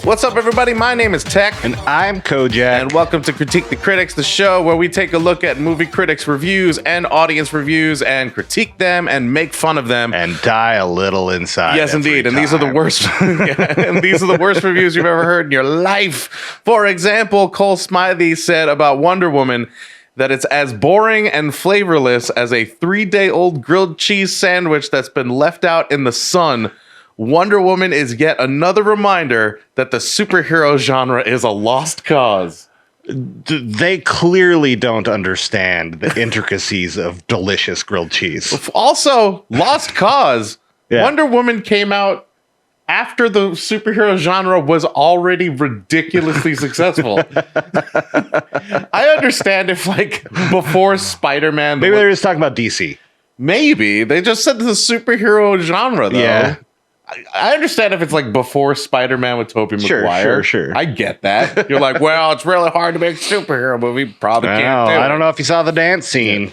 What's up, everybody? My name is Tech. And I'm Kojak. And welcome to Critique the Critics, the show where we take a look at movie critics' reviews and audience reviews and critique them and make fun of them. And die a little inside. Yes, indeed. And these are the worst and these are the worst reviews you've ever heard in your life. For example, Cole Smiley said about Wonder Woman that it's as boring and flavorless as a 3-day-old grilled cheese sandwich that's been left out in the sun. Wonder Woman is yet another reminder that the superhero genre is a lost cause. They clearly don't understand the intricacies of delicious grilled cheese. Also, lost cause. Yeah. Wonder Woman came out after the superhero genre was already ridiculously successful. I understand if, like, before Spider-Man... Maybe they're just talking about DC. Maybe. They just said the superhero genre, though. Yeah. I understand if it's like before Spider-Man with Tobey Maguire. Sure. I get that. You're like, well, it's really hard to make a superhero movie. Probably can't do it. I don't know if you saw the dance scene.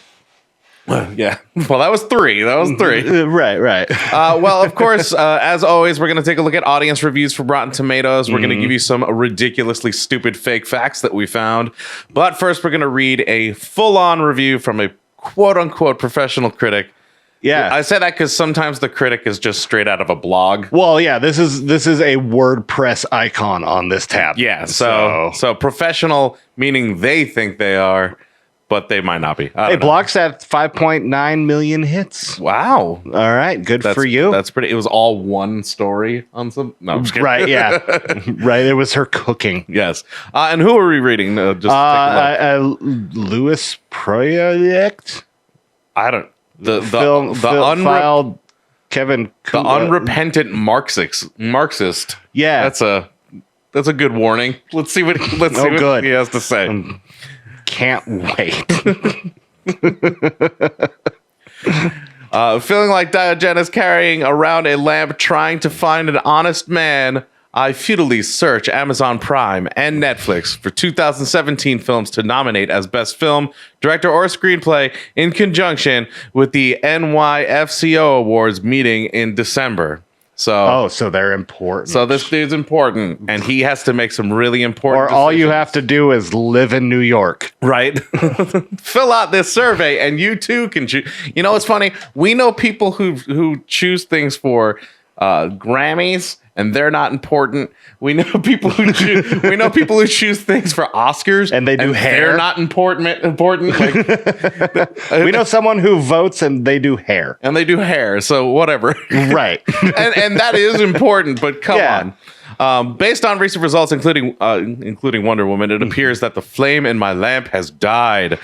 Yeah. Well, that was 3. Right. Well, of course, as always, we're going to take a look at audience reviews from Rotten Tomatoes. We're going to give you some ridiculously stupid fake facts that we found. But first, we're going to read a full-on review from a quote-unquote professional critic. Yeah. I say that because sometimes the critic is just straight out of a blog. Well, yeah, this is a WordPress icon on this tab. Yeah, so professional, meaning they think they are, but they might not be. Hey, Block's at 5.9 million hits. Wow. All right, good for you. That's pretty. It was all one story on some. No, I'm just kidding. Right, yeah. Right, it was her cooking. Yes. And who are we reading? Just take a look. Louis Project? I don't. The Kevin the unrepentant Marxist. Yeah, that's a good warning. Let's see what he has to say. Can't wait. Feeling like Diogenes is carrying around a lamp trying to find an honest man, I futilely search Amazon Prime and Netflix for 2017 films to nominate as Best Film, Director, or Screenplay in conjunction with the NYFCO Awards meeting in December. So they're important. So this dude's important, and he has to make some really important decisions. All you have to do is live in New York. Right? Fill out this survey, and you too can choose. You know, it's funny. We know people who choose things for Grammys, and they're not important. We know people who choose things for Oscars, and they do hair. They're not important. Like, we know someone who votes and they do hair, So whatever, right? and that is important. But come on. Based on recent results, including Wonder Woman, it appears that the flame in my lamp has died.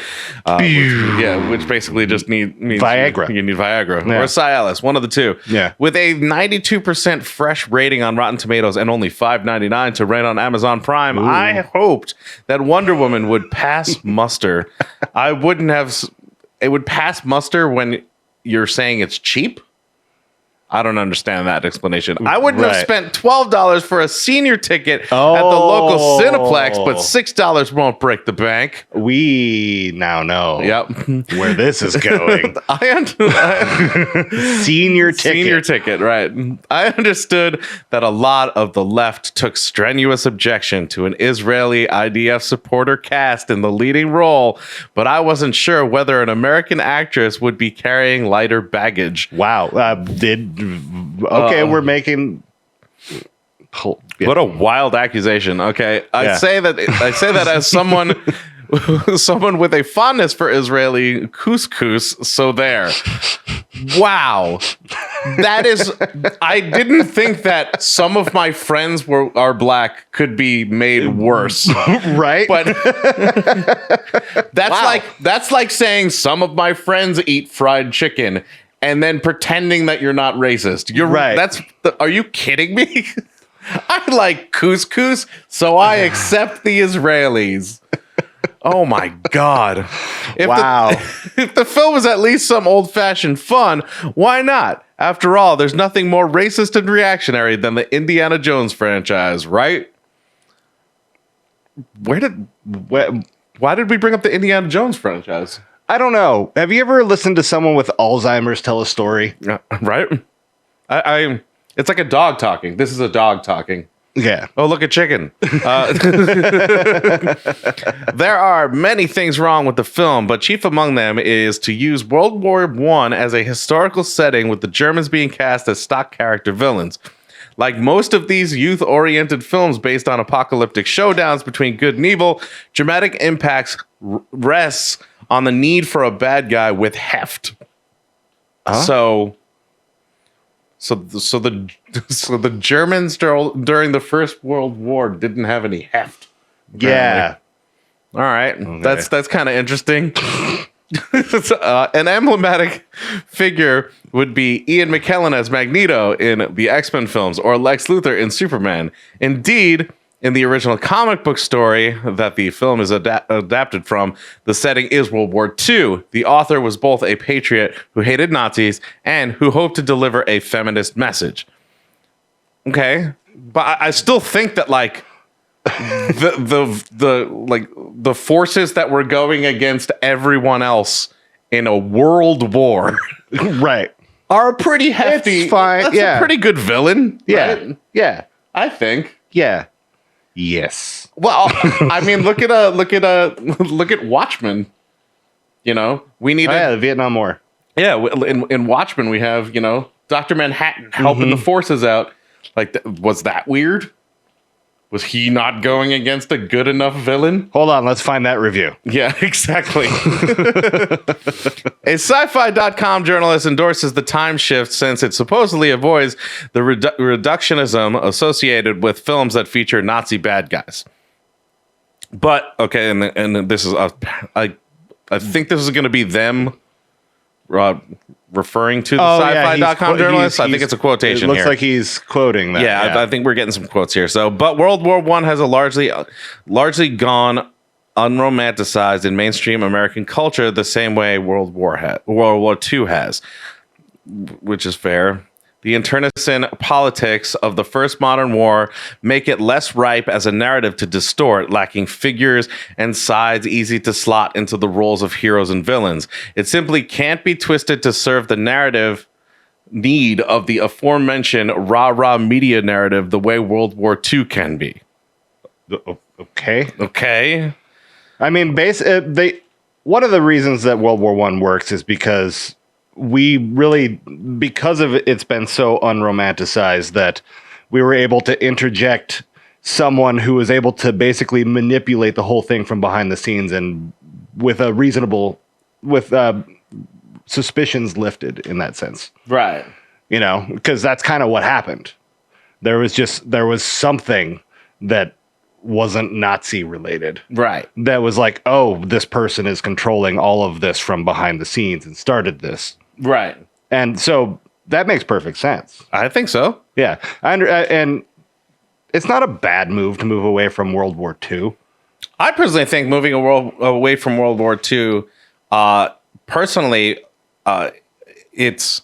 Which basically just means Viagra. You need Viagra or Cialis, one of the two. Yeah. With a 92% fresh rating on Rotten Tomatoes and only $5.99 to rent on Amazon Prime, I hoped that Wonder Woman would pass muster. It would pass muster when you're saying it's cheap. I don't understand that explanation. I wouldn't have spent $12 for a senior ticket at the local Cineplex, but $6 won't break the bank. We now know where this is going. Senior ticket, right. I understood that a lot of the left took strenuous objection to an Israeli IDF supporter cast in the leading role, but I wasn't sure whether an American actress would be carrying lighter baggage. Wow. We're making. What a wild accusation. Okay, I say that as someone with a fondness for Israeli couscous. So there. Wow, that is. I didn't think that some of my friends are black could be made worse, right? But that's like saying some of my friends eat fried chicken. And then pretending that you're not racist. You're right. Are you kidding me? I like couscous, so I accept the Israelis. Oh my God. If the film was at least some old-fashioned fun, why not? After all, there's nothing more racist and reactionary than the Indiana Jones franchise, right? Why did we bring up the Indiana Jones franchise? I don't know. Have you ever listened to someone with Alzheimer's tell a story? Right? It's like a dog talking. This is a dog talking. Yeah. Oh, look at chicken. There are many things wrong with the film, but chief among them is to use World War I as a historical setting with the Germans being cast as stock character villains. Like most of these youth-oriented films based on apocalyptic showdowns between good and evil, dramatic impacts rests on the need for a bad guy with heft. So the Germans during the First World War didn't have any heft. Apparently. Yeah. All right. Okay. That's kind of interesting. An emblematic figure would be Ian McKellen as Magneto in the X-Men films or Lex Luthor in Superman. Indeed, in the original comic book story that the film is adapted from, the setting is World War II. The author was both a patriot who hated Nazis and who hoped to deliver a feminist message. Okay, but I still think that like the forces that were going against everyone else in a world war, right, are pretty hefty. It's fine. That's a pretty good villain. Yeah, right? yeah, I think. Yeah. Yes. Well, I mean, look at Watchmen. You know, we need the Vietnam War. Yeah, in Watchmen we have, Dr. Manhattan helping the forces out. Like, was that weird? Was he not going against a good enough villain? Hold on, let's find that review. Yeah, exactly. A sci-fi.com journalist endorses the time shift since it supposedly avoids the reductionism associated with films that feature Nazi bad guys. But, okay, and this is, I think this is going to be them referring to the sci-fi.com journalist. I think it's a quotation here. It looks like he's quoting that. Yeah, I think we're getting some quotes here. So, but World War I has a largely gone unromanticized in mainstream American culture the same way World War II has, which is fair. The internecine politics of the first modern war make it less ripe as a narrative to distort, lacking figures and sides easy to slot into the roles of heroes and villains. It simply can't be twisted to serve the narrative need of the aforementioned rah-rah media narrative the way World War II can be. Okay. I mean, one of the reasons that World War I works is because because of it's been so unromanticized that we were able to interject someone who was able to basically manipulate the whole thing from behind the scenes and with suspicions lifted in that sense. Right. Because that's kind of what happened. There was something that wasn't Nazi related. Right. That was like, oh, this person is controlling all of this from behind the scenes and started this. Right. And so that makes perfect sense. I think so. Yeah. And it's not a bad move to move away from World War II. I personally think moving away from World War II, personally, it's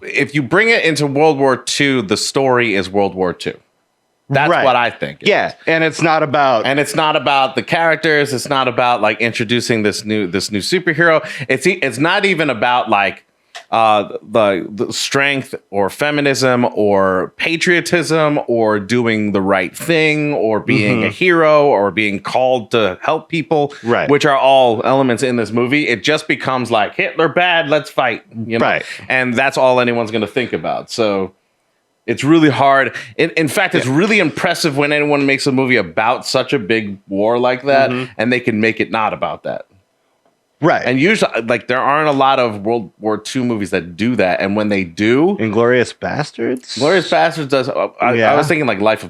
if you bring it into World War II, the story is World War II. That's right. What I think. Yeah, and it's not about the characters. It's not about like introducing this new superhero. It's not even about like the strength or feminism or patriotism or doing the right thing or being a hero or being called to help people. Right. Which are all elements in this movie. It just becomes like Hitler bad, let's fight. Right. And that's all anyone's going to think about. So. It's really hard. In fact, it's really impressive when anyone makes a movie about such a big war like that, and they can make it not about that. Right. And usually, like, there aren't a lot of World War II movies that do that. And when they do... Inglourious Bastards? Inglourious Bastards does... I was thinking, like, Life is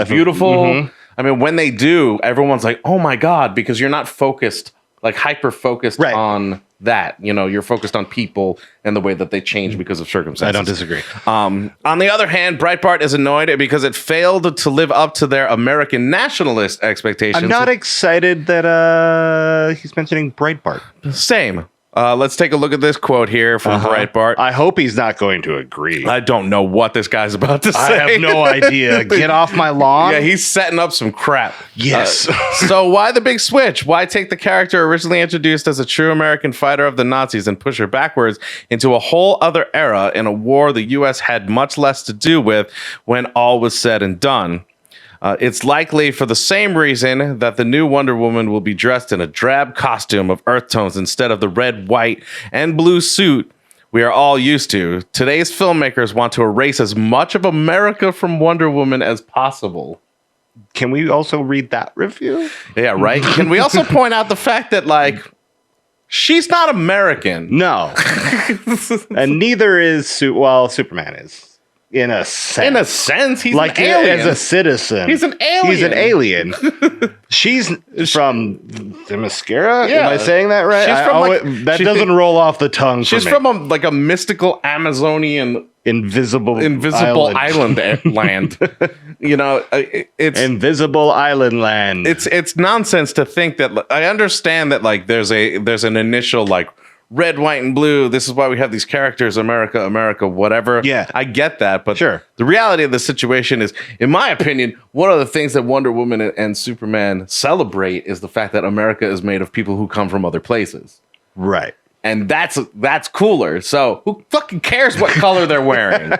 Beautiful. I mean, when they do, everyone's like, oh, my God, because you're not focused, like, hyper-focused on... that you're focused on people and the way that they change because of circumstances. I don't disagree. On the other hand, Breitbart is annoyed because it failed to live up to their American nationalist expectations. I'm not excited that he's mentioning Breitbart. Same. Let's take a look at this quote here from Breitbart. I hope he's not going to agree. I don't know what this guy's about to say. I have no idea. Get off my lawn. Yeah, he's setting up some crap. Yes. So why the big switch? Why take the character originally introduced as a true American fighter of the Nazis and push her backwards into a whole other era in a war the U.S. had much less to do with when all was said and done? It's likely for the same reason that the new Wonder Woman will be dressed in a drab costume of earth tones instead of the red, white, and blue suit we are all used to. Today's filmmakers want to erase as much of America from Wonder Woman as possible. Can we also read that review? Yeah, right. Can we also point out the fact that, like, she's not American? No. And neither is, Superman is. In a sense. In a sense, he's like an alien. As a citizen. He's an alien. He's an alien. She's from Themyscira? Yeah. Am I saying that right? That doesn't roll off the tongue for me. She's from a mystical Amazonian invisible island land. You know, it's invisible island land. It's nonsense to think that. I understand that, like, there's an initial, like, red, white, and blue. This is why we have these characters, America, whatever. Yeah. I get that. But sure. The reality of the situation is, in my opinion, one of the things that Wonder Woman and Superman celebrate is the fact that America is made of people who come from other places. Right. And that's cooler. So who fucking cares what color they're wearing?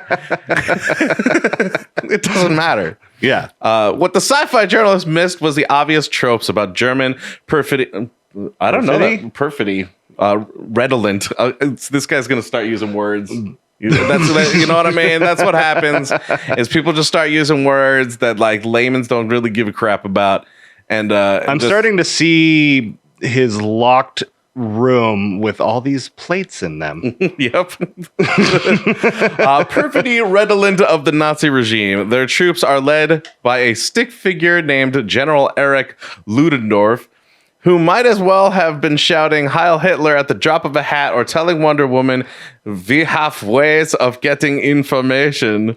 It doesn't matter. Yeah. What the sci-fi journalist missed was the obvious tropes about German perfidy. I don't know that perfidy. Redolent. This guy's gonna start using words. You know what I mean? That's what happens. Is people just start using words that, like, layman's don't really give a crap about. And I'm starting to see his locked room with all these plates in them. Yep. Perfidy redolent of the Nazi regime. Their troops are led by a stick figure named General Erich Ludendorff, who might as well have been shouting Heil Hitler at the drop of a hat or telling Wonder Woman, "We have ways of getting information."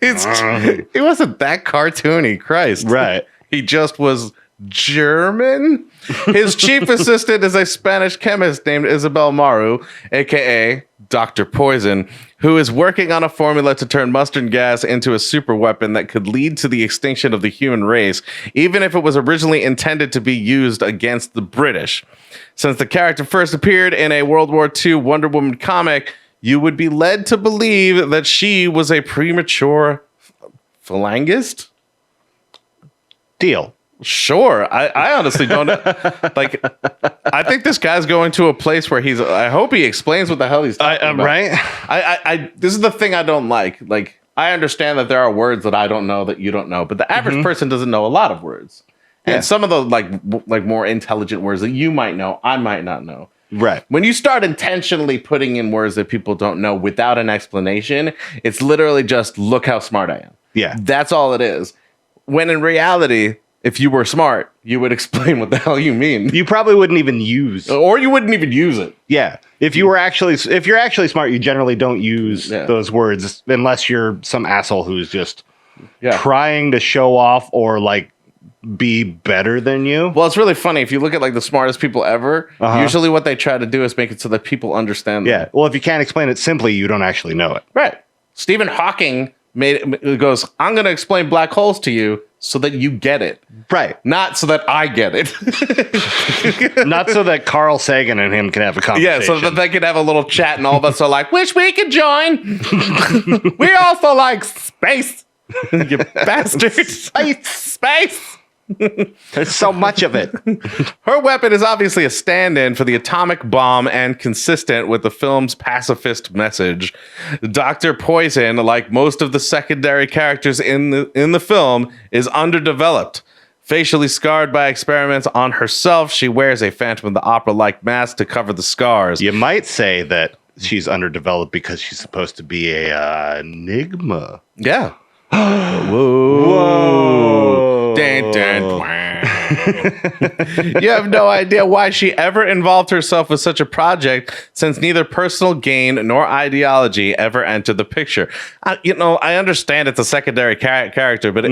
It wasn't that cartoony, Christ. Right. He just was German. His chief assistant is a Spanish chemist named Isabel Maru, a.k.a. Dr. Poison, who is working on a formula to turn mustard gas into a super weapon that could lead to the extinction of the human race, even if it was originally intended to be used against the British. Since the character first appeared in a World War II Wonder Woman comic, you would be led to believe that she was a premature phalangist? Deal. Sure. I honestly don't know. Like, I think this guy's going to a place where I hope he explains what the hell he's talking about. Right? This is the thing I don't like. Like, I understand that there are words that I don't know that you don't know, but the average person doesn't know a lot of words. Yeah. And some of the like more intelligent words that you might know, I might not know. Right. When you start intentionally putting in words that people don't know without an explanation, it's literally just, look how smart I am. Yeah. That's all it is. When in reality, if you were smart, you would explain what the hell you mean. You probably wouldn't even use, or you wouldn't even use it. Yeah. If you're actually smart, you generally don't use those words unless you're some asshole who's just trying to show off or, like, be better than you. Well, it's really funny. If you look at, like, the smartest people ever, usually what they try to do is make it so that people understand them. Yeah. Well, if you can't explain it simply, you don't actually know it. Right. Stephen Hawking goes, I'm going to explain black holes to you so that you get it. Right. Not so that I get it. Not so that Carl Sagan and him can have a conversation. Yeah, so that they can have a little chat and all of us are like, wish we could join. We also like space. You bastard. Space. There's so much of it. Her weapon is obviously a stand-in for the atomic bomb and consistent with the film's pacifist message. Dr. Poison, like most of the secondary characters in the film, is underdeveloped. Facially scarred by experiments on herself, she wears a Phantom of the Opera-like mask to cover the scars. You might say that she's underdeveloped because she's supposed to be a enigma. Yeah. Whoa. Dun, dun, You have no idea why she ever involved herself with such a project, since neither personal gain nor ideology ever entered the picture. I understand it's a secondary character, but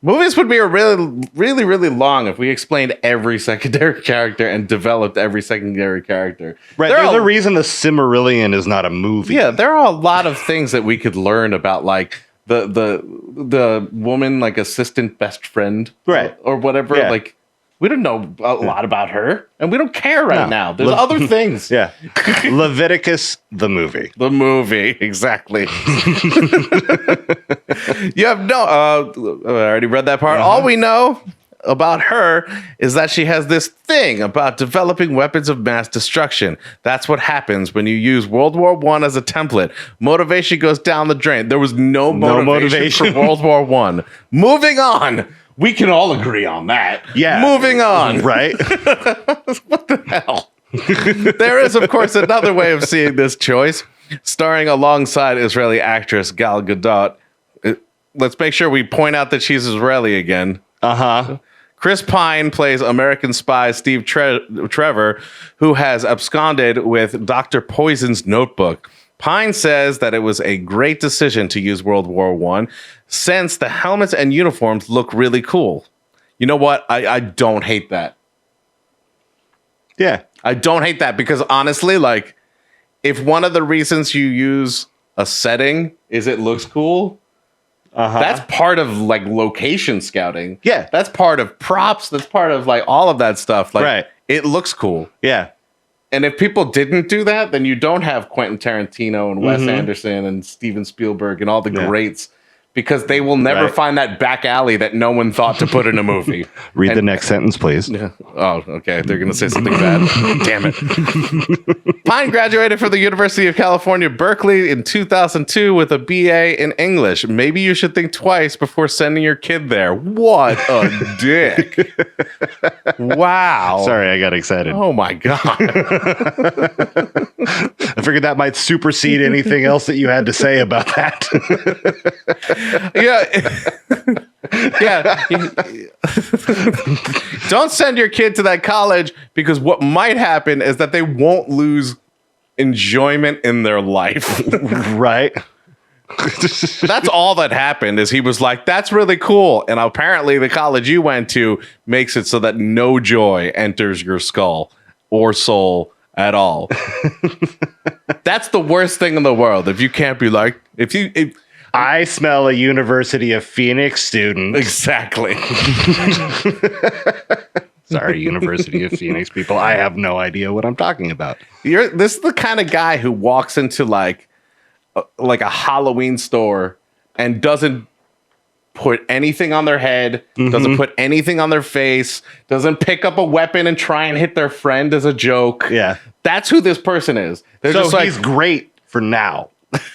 Movies would be a really long if we explained every secondary character and developed every secondary character. Right. There's a reason the Silmarillion is not a movie. Yeah, there are a lot of things that we could learn about, like the woman, like assistant best friend, right, or whatever. Yeah. Like, we don't know a lot about her, and we don't care right now. There's other things. Yeah. Leviticus, the movie. The movie, exactly. You have no... I already read that part. All we know about her is that she has this thing about developing weapons of mass destruction. That's what happens when you use World War I as a template. Motivation goes down the drain. There was no motivation for World War I. Moving on. We can all agree on that. Yeah. Moving on. Right? What the hell? There is, of course, another way of seeing this choice. Starring alongside Israeli actress Gal Gadot. Let's make sure we point out that she's Israeli again. Uh-huh. Chris Pine plays American spy Steve Trevor, who has absconded with Dr. Poison's notebook. Pine says that it was a great decision to use World War I, since the helmets and uniforms look really cool. You know what? I don't hate that. Yeah. I don't hate that, because honestly, like, if one of the reasons you use a setting is it looks cool, that's part of, like, location scouting. Yeah. That's part of props. That's part of, like, all of that stuff. Like, right. It looks cool. Yeah. And if people didn't do that, then you don't have Quentin Tarantino and Wes Anderson and Steven Spielberg and all the greats, because they will never find that back alley that no one thought to put in a movie. Read the next sentence, please. Yeah. Oh, okay. They're going to say something bad. Damn it. Pine graduated from the University of California, Berkeley in 2002 with a BA in English. Maybe you should think twice before sending your kid there. What a dick. Wow. Sorry, I got excited. Oh, my God. I figured that might supersede anything else that you had to say about that. Yeah. Yeah. Don't send your kid to that college, because what might happen is that they won't lose enjoyment in their life. Right. That's all that happened, is he was like, that's really cool. And apparently the college you went to makes it so that no joy enters your skull or soul at all. That's the worst thing in the world. If you can't be like, I smell a University of Phoenix student. Exactly. Sorry, University of Phoenix people. I have no idea what I'm talking about. This is the kind of guy who walks into like a Halloween store and doesn't put anything on their head, doesn't put anything on their face, doesn't pick up a weapon and try and hit their friend as a joke. Yeah. That's who this person is. They're so just like, he's great for now.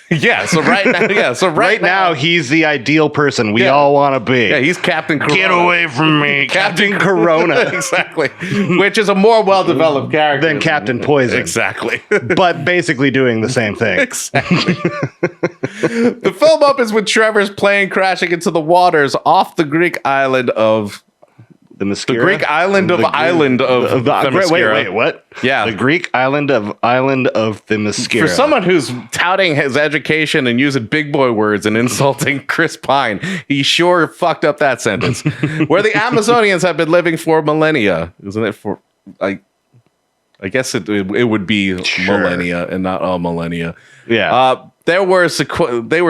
Yeah, so right now he's the ideal person we all want to be. Yeah, he's Captain Corona. Get away from me, Captain Corona. Exactly. Which is a more well-developed character than Captain Poison. Exactly. But basically doing the same thing. Exactly. The film opens with Trevor's plane crashing into the waters off the Greek island of the Themyscira? The Greek island of Themyscira. Wait, what? Yeah. The Greek island of Themyscira. For someone who's touting his education and using big boy words and insulting Chris Pine, he sure fucked up that sentence. Where the Amazonians have been living for millennia. Isn't it for, I guess it would be millennia and not all millennia. Yeah. They were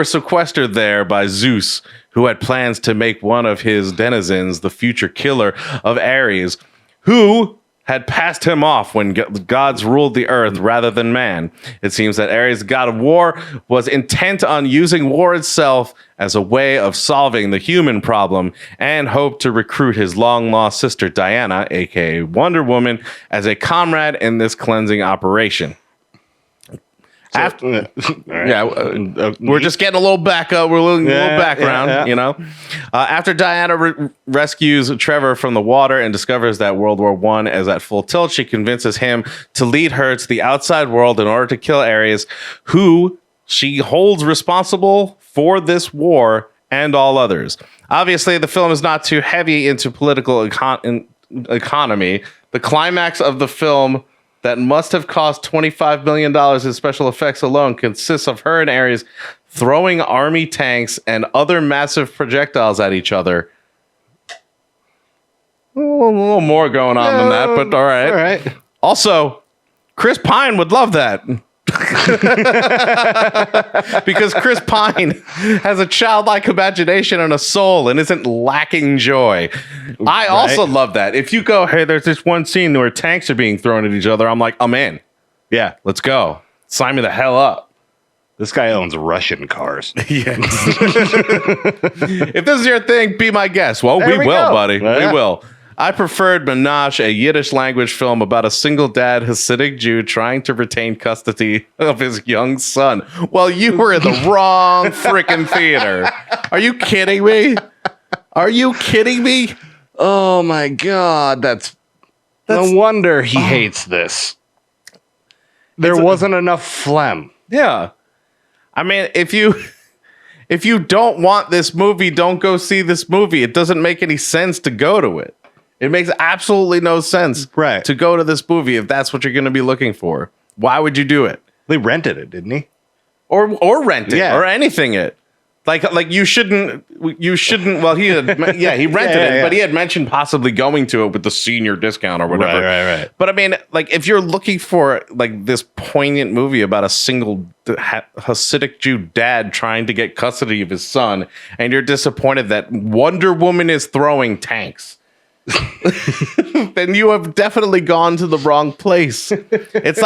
sequestered there by Zeus, who had plans to make one of his denizens the future killer of Ares, who had passed him off when gods ruled the earth rather than man. It seems that Ares, god of war, was intent on using war itself as a way of solving the human problem, and hoped to recruit his long-lost sister Diana, aka Wonder Woman, as a comrade in this cleansing operation. We're just getting a little back up. We're a little background, you know. After Diana rescues Trevor from the water and discovers that World War I is at full tilt, she convinces him to lead her to the outside world in order to kill Ares, who she holds responsible for this war and all others. Obviously, the film is not too heavy into political economy. The climax of the film, that must have cost $25 million in special effects alone, consists of her and Ares throwing army tanks and other massive projectiles at each other A little more going on than that, but all right. All right. Also, Chris Pine would love that. Because Chris Pine has a childlike imagination and a soul and isn't lacking joy. I also love that. If you go, hey, there's this one scene where tanks are being thrown at each other, I'm like, I'm in. Yeah. Let's go. Sign me the hell up. This guy owns Russian cars. Yes. If this is your thing, be my guest. Well, we will, buddy. Yeah. We will. I preferred Menage, a Yiddish language film about a single dad Hasidic Jew trying to retain custody of his young son. Well, you were in the wrong freaking theater. Are you kidding me? Are you kidding me? Oh my God. That's no wonder he hates this. There wasn't enough phlegm. Yeah. I mean, if you don't want this movie, don't go see this movie. It doesn't make any sense to go to it. It makes absolutely no sense to go to this movie if that's what you're going to be looking for. Why would you do it? They rented it, didn't he? Or rent it or anything it. Like you shouldn't. Well, he rented it, but he had mentioned possibly going to it with the senior discount or whatever. Right. But I mean, like, if you're looking for like this poignant movie about a single Hasidic Jew dad trying to get custody of his son, and you're disappointed that Wonder Woman is throwing tanks, then you have definitely gone to the wrong place. It's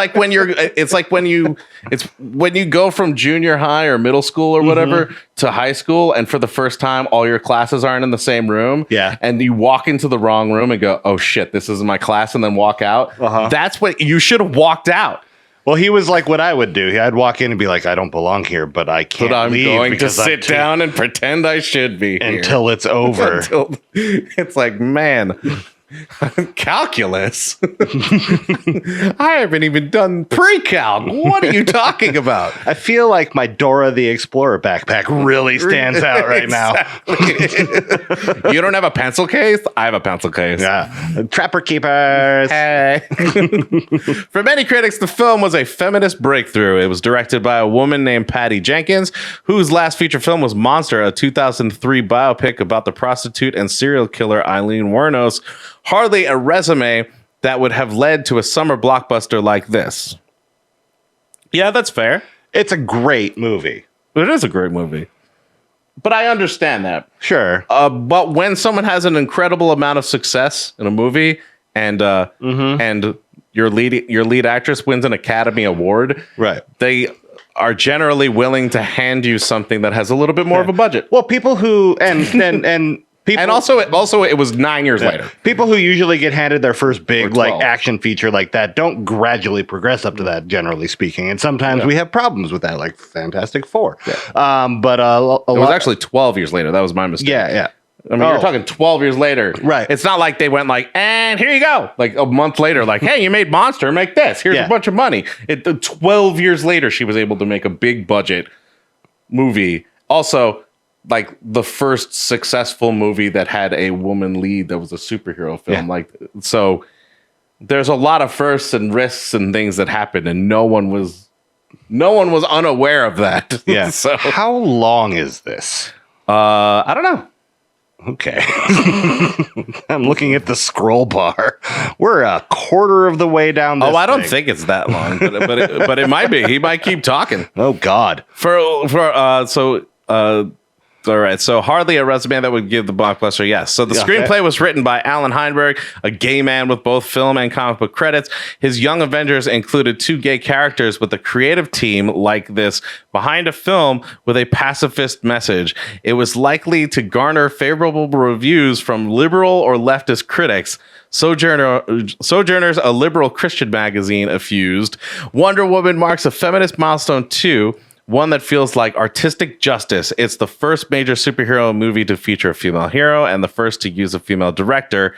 when you go from junior high or middle school or whatever to high school, and for the first time all your classes aren't in the same room. Yeah. And you walk into the wrong room and go, oh shit, this isn't my class, and then walk out. That's what you should have walked out. Well, he was like what I would do. I'd walk in and be like, I don't belong here, but I can't leave. But I'm going to sit down and pretend I should be here. Until it's over. It's like, man, calculus. I haven't even done pre-calc. What are you talking about? I feel like my Dora the Explorer backpack really stands out right now. You don't have a pencil case? I have a pencil case. Yeah. Trapper Keepers. Hey. For many critics, the film was a feminist breakthrough. It was directed by a woman named Patty Jenkins, whose last feature film was Monster, a 2003 biopic about the prostitute and serial killer Eileen Wuornos. Hardly a resume that would have led to a summer blockbuster like this. Yeah, that's fair. It's a great movie. It is a great movie. But I understand that. Sure. But when someone has an incredible amount of success in a movie and your lead actress wins an Academy Award, right? They are generally willing to hand you something that has a little bit more of a budget. Well, people who people, and also it was 9 years later. People who usually get handed their first big action feature like that don't gradually progress up to that, generally speaking. And sometimes we have problems with that, like Fantastic Four. Yeah. But it was actually 12 years later. That was my mistake. Yeah. I mean, you're talking 12 years later. Right. It's not like they went like, and here you go. Like a month later, like, hey, you made Monster, make this. Here's a bunch of money. 12 years later, she was able to make a big budget movie. Also, like the first successful movie that had a woman lead that was a superhero film. Yeah. Like, so there's a lot of firsts and risks and things that happened, and no one was unaware of that. Yeah. So how long is this? I don't know. Okay. I'm looking at the scroll bar. We're a quarter of the way down this I don't think it's that long, but it might be. He might keep talking. Oh God. All right, so hardly a resume that would give the blockbuster, yes. So the screenplay was written by Allan Heinberg, a gay man with both film and comic book credits. His Young Avengers included 2 gay characters, with a creative team like this behind a film with a pacifist message. It was likely to garner favorable reviews from liberal or leftist critics. Sojourners, a liberal Christian magazine, effused. Wonder Woman marks a feminist milestone too, one that feels like artistic justice. It's the first major superhero movie to feature a female hero and the first to use a female director.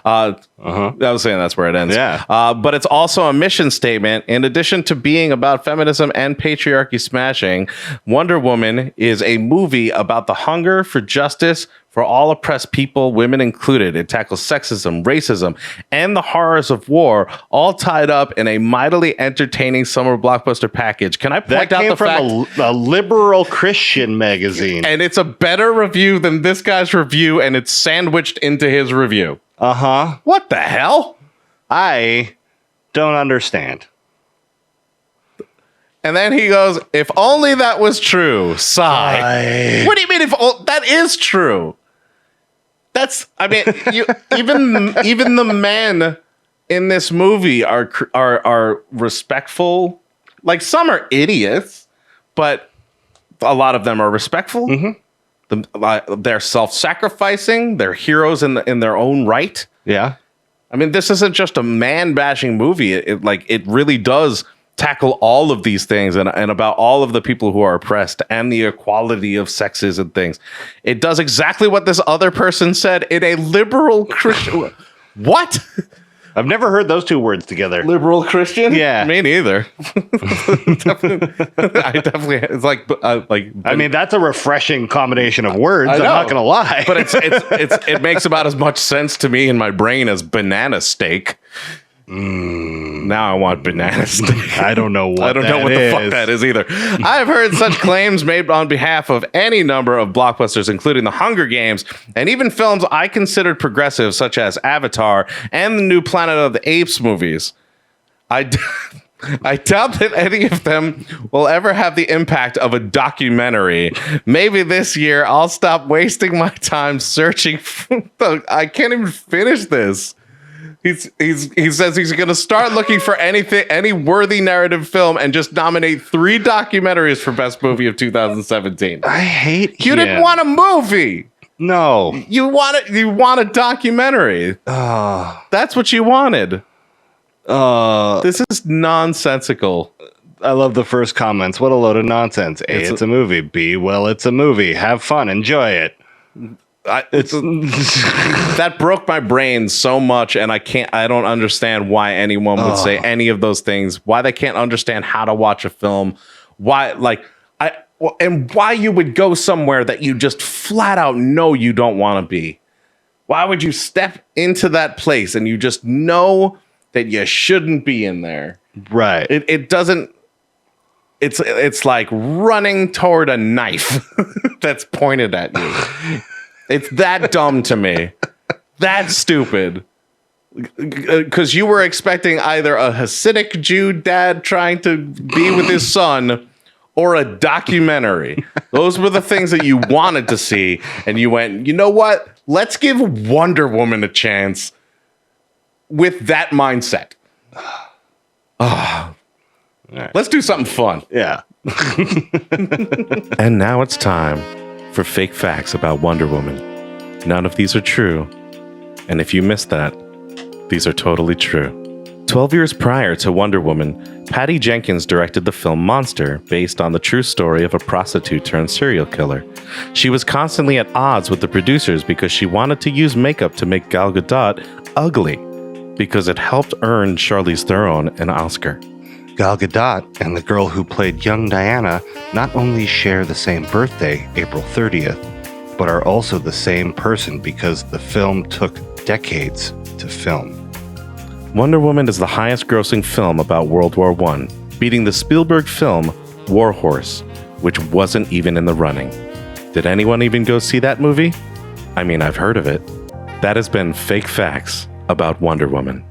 I was saying that's where it ends. Yeah. But it's also a mission statement. In addition to being about feminism and patriarchy smashing, Wonder Woman is a movie about the hunger for justice for all oppressed people, women included. It tackles sexism, racism, and the horrors of war, all tied up in a mightily entertaining summer blockbuster package. Can I point out the fact a liberal Christian magazine, and it's a better review than this guy's review, and it's sandwiched into his review? What the hell? I don't understand. And then he goes, "If only that was true." Sigh. What do you mean? That is true? Even the men in this movie are respectful. Like, some are idiots, but a lot of them are respectful. They're self-sacrificing. They're heroes in their own right. Yeah. I mean, this isn't just a man-bashing movie. It really does tackle all of these things and about all of the people who are oppressed and the equality of sexes and things. It does exactly what this other person said in a liberal Christian. What? I've never heard those two words together. Liberal Christian? Yeah. Me neither. I definitely, it's like, I mean, that's a refreshing combination of words. I'm not going to lie. But it makes about as much sense to me in my brain as banana steak. Now I want banana steak. I don't know what the fuck that is either. I've heard such claims made on behalf of any number of blockbusters, including The Hunger Games, and even films I considered progressive, such as Avatar and the new Planet of the Apes movies. I doubt that any of them will ever have the impact of a documentary. Maybe this year I'll stop wasting my time searching for I can't even finish this. He says he's going to start looking for any worthy narrative film and just nominate 3 documentaries for Best Movie of 2017. I hate you. Didn't want a movie. No. You want a documentary. That's what you wanted. This is nonsensical. I love the first comments. What a load of nonsense. A, it's a movie. B, well, it's a movie. Have fun. Enjoy it. That broke my brain so much, and I don't understand why anyone would say any of those things. Why they can't understand how to watch a film. And why you would go somewhere that you just flat out know you don't want to be. Why would you step into that place and you just know that you shouldn't be in there? Right. It doesn't. It's like running toward a knife that's pointed at you. It's that dumb to me. That stupid. Because you were expecting either a Hasidic Jew dad trying to be with his son or a documentary. Those were the things that you wanted to see. And you went, you know what? Let's give Wonder Woman a chance with that mindset. Right. Let's do something fun. Yeah. And now it's time for fake facts about Wonder Woman. None of these are true. And if you missed that, these are totally true. 12 years prior to Wonder Woman, Patty Jenkins directed the film Monster, based on the true story of a prostitute turned serial killer. She was constantly at odds with the producers because she wanted to use makeup to make Gal Gadot ugly, because it helped earn Charlize Theron an Oscar. Gal Gadot and the girl who played young Diana not only share the same birthday, April 30th, but are also the same person because the film took decades to film. Wonder Woman is the highest grossing film about World War I, beating the Spielberg film War Horse, which wasn't even in the running. Did anyone even go see that movie? I mean, I've heard of it. That has been Fake Facts about Wonder Woman.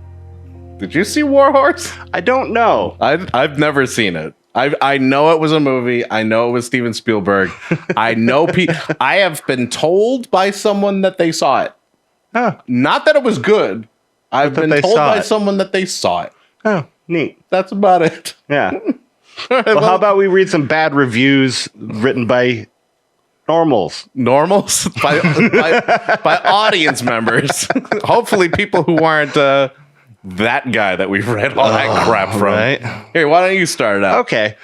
Did you see War Horse? I don't know. I've never seen it. I know it was a movie. I know it was Steven Spielberg. I know I have been told by someone that they saw it. Huh. Not that it was good. I've been told by someone that they saw it. Oh, neat. That's about it. Yeah. Well, how about we read some bad reviews written by normals? Normals? by audience members. Hopefully people who aren't that guy that we've read all that crap from. Right. Here, why don't you start it out? Okay.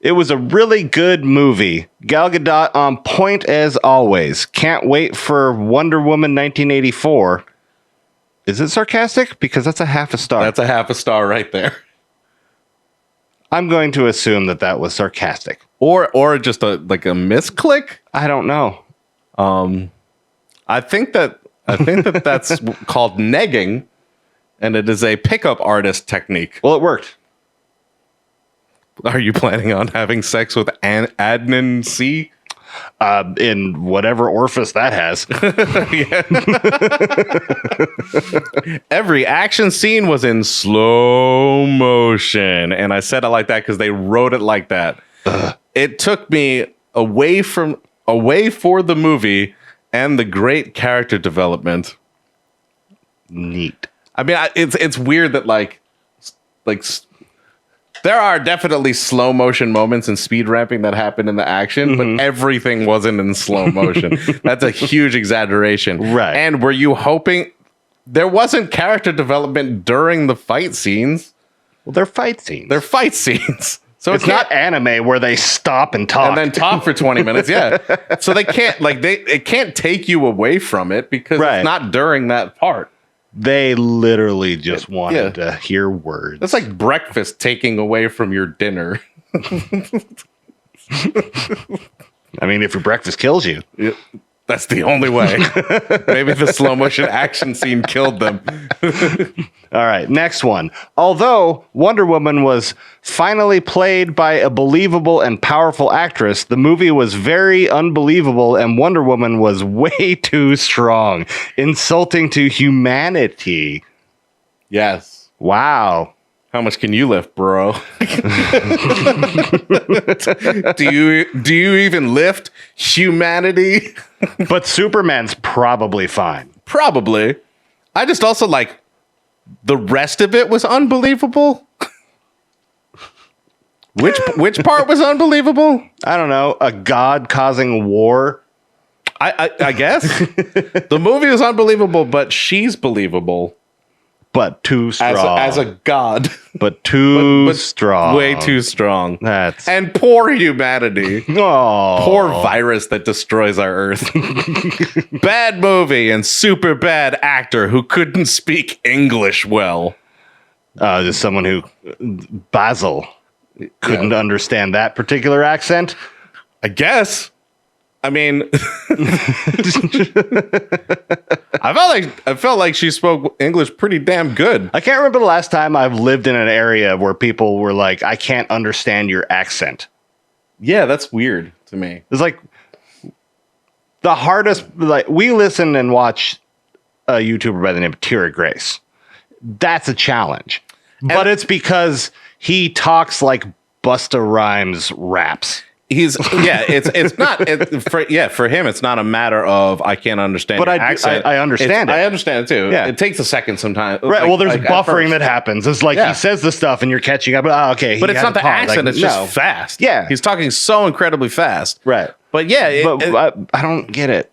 It was a really good movie. Gal Gadot on point as always. Can't wait for Wonder Woman 1984. Is it sarcastic? Because that's a half a star. That's a half a star right there. I'm going to assume that was sarcastic. Or just a misclick. I don't know. I think that that's called negging, and it is a pickup artist technique. Well, it worked. Are you planning on having sex with Adnan C? In whatever orifice that has. Every action scene was in slow motion. And I said it like that because they wrote it like that. It took me away for the movie and the great character development. Neat. I mean, it's weird that like there are definitely slow motion moments and speed ramping that happen in the action, but everything wasn't in slow motion. That's a huge exaggeration. Right. And were you hoping there wasn't character development during the fight scenes? Well, they're fight scenes. So it's not anime where they stop and talk. And then talk for 20 minutes. Yeah. So they can't it can't take you away from it because it's not during that part. They literally just wanted to hear words. That's like breakfast taking away from your dinner. I mean, if your breakfast kills you. That's the only way. Maybe the slow motion action scene killed them. All right, next one. Although Wonder Woman was finally played by a believable and powerful actress, the movie was very unbelievable and Wonder Woman was way too strong, insulting to humanity. Yes. Wow. How much can you lift, bro? Do you even lift humanity? But Superman's probably fine. Probably. I just also like the rest of it was unbelievable. Which part was unbelievable? I don't know. A god causing war. I guess the movie was unbelievable, but she's believable. But too strong. As a god. But too strong. Way too strong. That's... And poor humanity. Oh. Poor virus that destroys our Earth. Bad movie and super bad actor who couldn't speak English well. There's someone who... Basil couldn't understand that particular accent. I guess. I mean, I felt like she spoke English pretty damn good. I can't remember the last time I've lived in an area where people were like, I can't understand your accent. Yeah, that's weird to me. It's like the hardest, like we listen and watch a YouTuber by the name of Tira Grace. That's a challenge. But it's because he talks like Busta Rhymes raps. It's not for him. It's not a matter of I can't understand. But I understand it. I understand it too. Yeah. It takes a second sometimes. Right. Well, there's buffering that happens. It's like he says the stuff and you're catching up. Oh, okay. But it's not the accent. It's just fast. Yeah. He's talking so incredibly fast. Right. But yeah. I don't get it.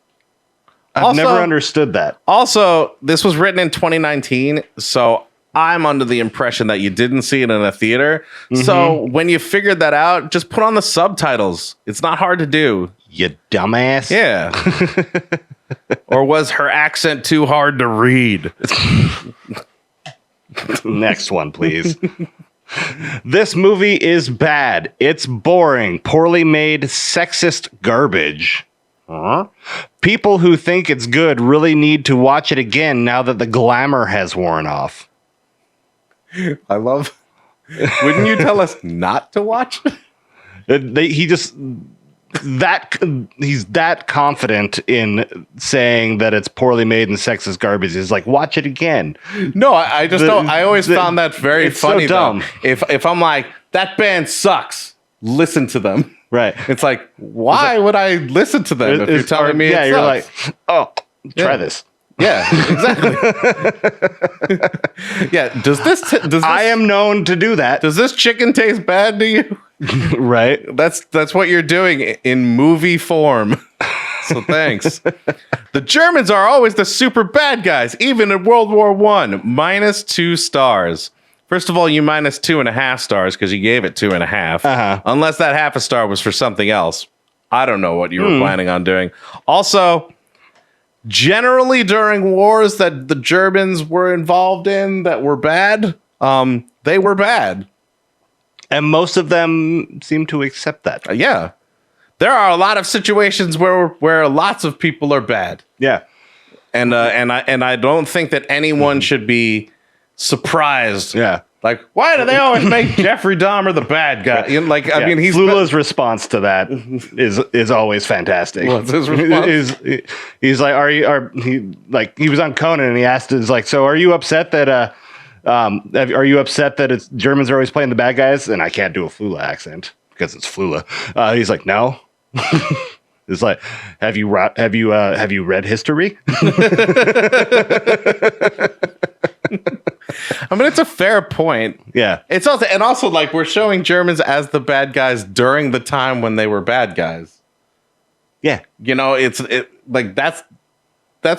I've never understood that. Also, this was written in 2019, so I'm under the impression that you didn't see it in a theater. Mm-hmm. So when you figured that out, just put on the subtitles. It's not hard to do. You dumbass. Yeah. Or was her accent too hard to read? Next one, please. This movie is bad. It's boring, poorly made, sexist garbage. People who think it's good really need to watch it again now that the glamour has worn off. I love. Wouldn't you tell us not to watch it? He's that confident in saying that it's poorly made and sexist garbage. He's like, watch it again. No, I just don't. I always found that very funny. So dumb. If I'm like, that band sucks, listen to them. Right. It's like, why would I listen to them if you're telling me? Yeah, it you're sucks? like, oh, try this. Yeah, exactly. Yeah. Does this? I am known to do that. Does this chicken taste bad to you? Right. That's what you're doing in movie form. So thanks. The Germans are always the super bad guys, even in World War I. -2 stars. First of all, you -2.5 stars because you gave it 2.5. Unless that half a star was for something else. I don't know what you were planning on doing. Also, generally during wars that the Germans were involved in that were bad, they were bad. And most of them seem to accept that. Yeah. There are a lot of situations where lots of people are bad. Yeah. And I don't think that anyone should be surprised. Yeah. Like, why do they always make Jeffrey Dahmer the bad guy? You know, like, I mean, Flula's response to that is always fantastic. What's his response? He's like, he was on Conan and he asked, is like, so are you upset that it's Germans are always playing the bad guys? And I can't do a Flula accent because it's Flula. He's like, no. It's like, have you read history? I mean, it's a fair point. Yeah. It's also like we're showing Germans as the bad guys during the time when they were bad guys. Yeah. You know, it's like that's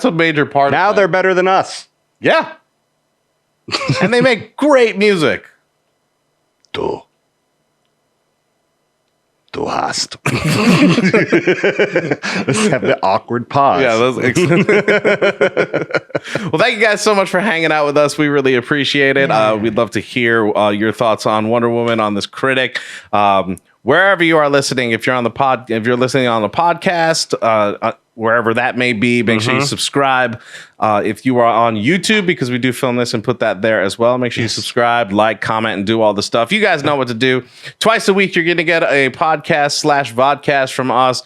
a major part now of they're better than us. Yeah. And they make great music. Du hast. Let's have the awkward pause. Yeah, that was excellent. Well, thank you guys so much for hanging out with us. We really appreciate it. We'd love to hear your thoughts on Wonder Woman, on this critic. Wherever you are listening, if you're listening on the podcast, wherever that may be, make sure you subscribe. If you are on YouTube, because we do film this and put that there as well, make sure you subscribe, like, comment, and do all the stuff. You guys know what to do. Twice a week, you're going to get a podcast/vodcast from us.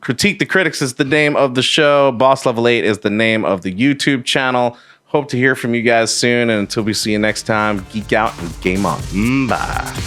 Critique the Critics is the name of the show. Boss Level 8 is the name of the YouTube channel. Hope to hear from you guys soon. And until we see you next time, geek out and game on. Bye.